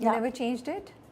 you never changed it?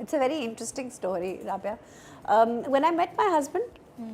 it's a very interesting story, Rabia. When I met my husband,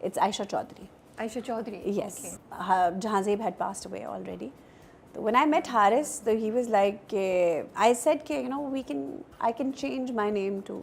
it's Aisha Chaudhary. Aisha Chaudhary. Yes. Okay. Jahan Zeb had passed away already. So when I met Haris, he was like, I said, you know, I can change my name too.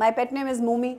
my pet name is Momi.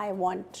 I want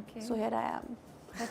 Okay. So here I am.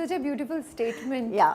Such a beautiful statement. Yeah.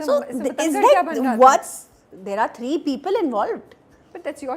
So is that what's there are 3 people involved. But that's your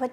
but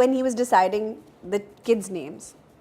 when he was deciding the kids names,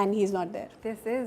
And he's not there. This is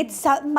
It's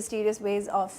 mysterious ways of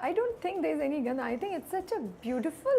I don't think there's any gun. I think it's such a beautiful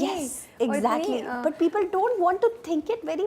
Yes, exactly. But people don't want to think it very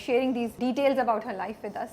sharing these details about her life with us,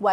Why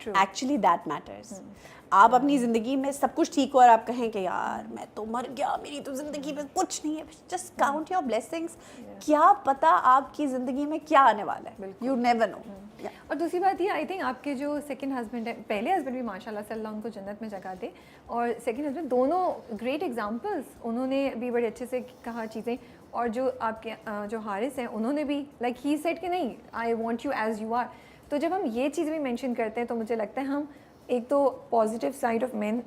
true. actually that matters. آپ اپنی زندگی میں سب کچھ ٹھیک ہو اور آپ کہیں کہ یار میں تو مر گیا, میری تو زندگی میں کچھ نہیں ہے, جسٹ کاؤنٹ یور بلیسنگس. کیا پتا آپ کی زندگی میں کیا آنے والا ہے, یو نیور نو. اور دوسری بات یہ آئی تھنک آپ کے جو سیکنڈ ہسبینڈ ہیں, پہلے ہسبینڈ بھی ماشاء اللہ صلی اللہ ان کو جنت میں جگہ دے, اور سیکنڈ ہسبینڈ دونوں گریٹ ایگزامپلس, انہوں نے بھی بڑے اچھے سے کہا چیزیں. اور جو آپ کے جو حارث ہیں انہوں نے بھی لائک ہی سیڈ کہ نہیں I want you as you are. تو جب ہم یہ چیز بھی مینشن کرتے ہیں تو مجھے لگتا ہے ہم ایک تو پازیٹیو سائڈ آف مین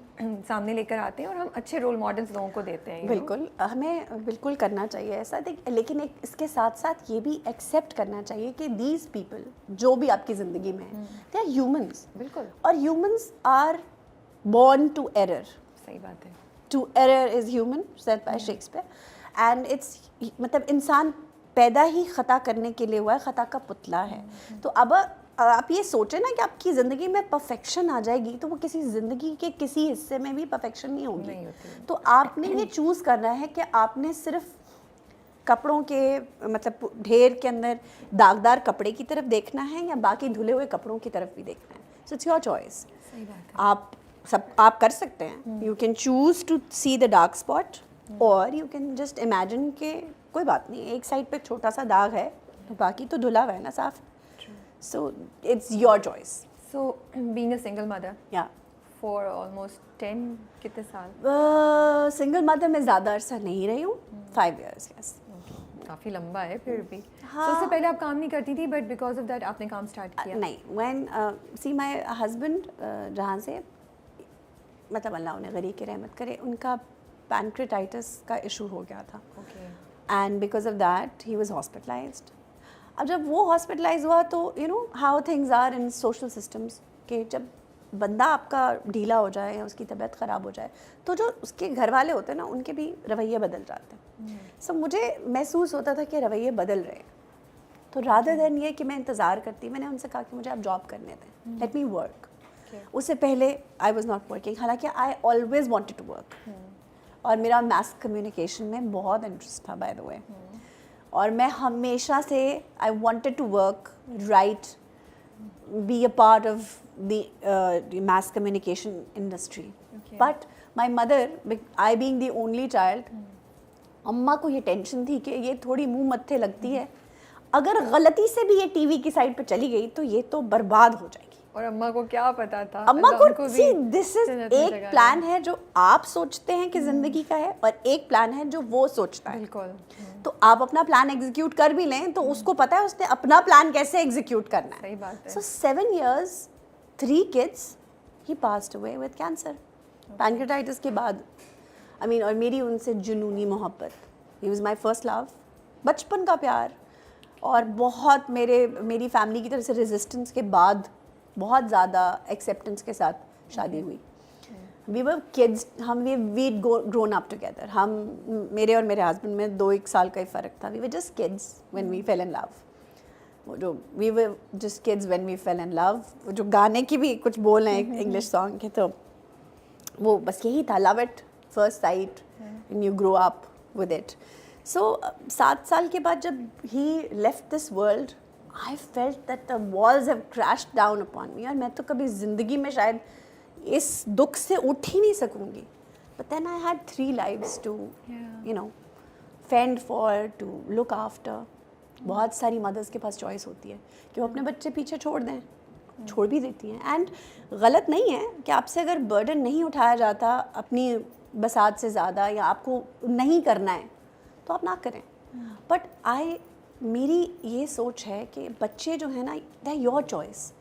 سامنے لے کر آتے ہیں اور ہم اچھے رول ماڈلس لوگوں کو دیتے ہیں. بالکل, ہمیں بالکل کرنا چاہیے ایسا, لیکن ایک اس کے ساتھ ساتھ یہ بھی ایکسیپٹ کرنا چاہیے کہ دیز پیپل جو بھی آپ کی زندگی میں ہیں دے آر ہیومنس. بالکل, اور humans are born to err. صحیح بات ہے. To err is human said by Shakespeare. And it's مطلب انسان پیدا ہی خطا کرنے کے لیے ہوا ہے, خطا کا پتلا ہے. تو اب آپ یہ سوچیں نا کہ آپ کی زندگی میں پرفیکشن آ جائے گی تو وہ کسی زندگی کے کسی حصے میں بھی پرفیکشن نہیں ہوگی. تو آپ نے یہ چوز کرنا ہے کہ آپ نے صرف کپڑوں کے مطلب ڈھیر کے اندر داغدار کپڑے کی طرف دیکھنا ہے یا باقی دھلے ہوئے کپڑوں کی طرف بھی دیکھنا ہے. So it's your choice. صحیح بات ہے. آپ کر سکتے ہیں, you can choose to see the dark spot, اور یو کین جسٹ امیجن کہ کوئی بات نہیں, ایک سائڈ پہ چھوٹا سا داغ ہے باقی تو دھلا ہوا ہے نا صاف. So it's your choice. So being a single mother, yeah, for almost 10 کتنے سال single mother میں زیادہ عرصہ نہیں رہی ہوں, 5 years. yes. کافی لمبا ہے پھر بھی. تو اس سے پہلے آپ کام نہیں کرتی تھی بٹ بیکاز آف دیٹ آپ نے کام اسٹارٹ کیا؟ نہیں, when see my husband جہاں سے مطلب اللہ انہیں غریق کی رحمت کرے, ان کا pancreatitis کا ایشو ہو گیا تھا, and because of that he was hospitalized. اب جب وہ ہاسپٹلائز ہوا تو you know how things are in social systems, کہ جب بندہ آپ کا ڈھیلا ہو جائے یا اس کی طبیعت خراب ہو جائے تو جو اس کے گھر والے ہوتے ہیں نا ان کے بھی رویے بدل جاتے ہیں. سو مجھے محسوس ہوتا تھا کہ رویے بدل رہے ہیں, تو رادر دین یہ کہ میں انتظار کرتی, میں نے ان سے کہا کہ مجھے آپ جاب کرنے دیں, لیٹ می ورک. اس سے پہلے آئی واز ناٹ ورکنگ, حالانکہ I always wanted to work, اور میرا میس کمیونیکیشن میں بہت انٹرسٹ تھا بائی دا وے. اور میں ہمیشہ سے I wanted to work, right, be a part of the mass communication industry. But my mother, I being the only child, اماں کو یہ ٹینشن تھی کہ یہ تھوڑی منہ متھے لگتی ہے, اگر غلطی سے بھی یہ ٹی وی کی سائڈ پہ چلی گئی تو یہ تو برباد ہو جائے گی. اور اماں کو کیا پتا تھا, اماں کو سی دس از ایک پلان ہے جو آپ سوچتے ہیں کہ زندگی کا ہے, اور ایک پلان ہے جو وہ سوچتا ہے. بالکل. تو آپ اپنا پلان ایگزیکیوٹ کر بھی لیں تو اس کو پتا ہے اس نے اپنا پلان کیسے ایگزیکیوٹ کرنا ہے. صحیح بات ہے. سو 7 years 3 kids, he passed away with cancer. pancreatitis کے بعد I mean, اور میری ان سے جنونی محبت, he was my first love, بچپن کا پیار, اور بہت میری فیملی کی طرف سے ریزسٹنس کے بعد بہت زیادہ ایکسیپٹنس کے ساتھ شادی ہوئی. وی ور کڈس, ہم we'd grown up together. ہم میرے اور میرے ہسبینڈ میں 2-1 سال کا ہی فرق تھا. We were just kids when we fell in love. وہ جو we were just kids when we fell in love, وہ جو گانے کی بھی کچھ بول ہیں انگلش سانگ کے, تو وہ بس یہی تھا, love at first sight and you grow up with it. So 7 سال کے بعد جب he left this world, I felt that the walls have crashed down upon me. اور میں تو کبھی زندگی میں شاید اس دکھ سے اٹھ ہی نہیں سکوں گی. But then I had 3 lives to, you know, fend for, to look after. بہت ساری مدرس کے پاس چوائس ہوتی ہے کہ وہ اپنے بچے پیچھے چھوڑ دیں, چھوڑ بھی دیتی ہیں. اینڈ غلط نہیں ہے کہ آپ سے اگر برڈن نہیں اٹھایا جاتا اپنی بساط سے زیادہ, یا آپ کو نہیں کرنا ہے تو آپ نہ کریں. بٹ میری یہ سوچ ہے کہ بچے جو ہیں نا, دے آر یور چوائس.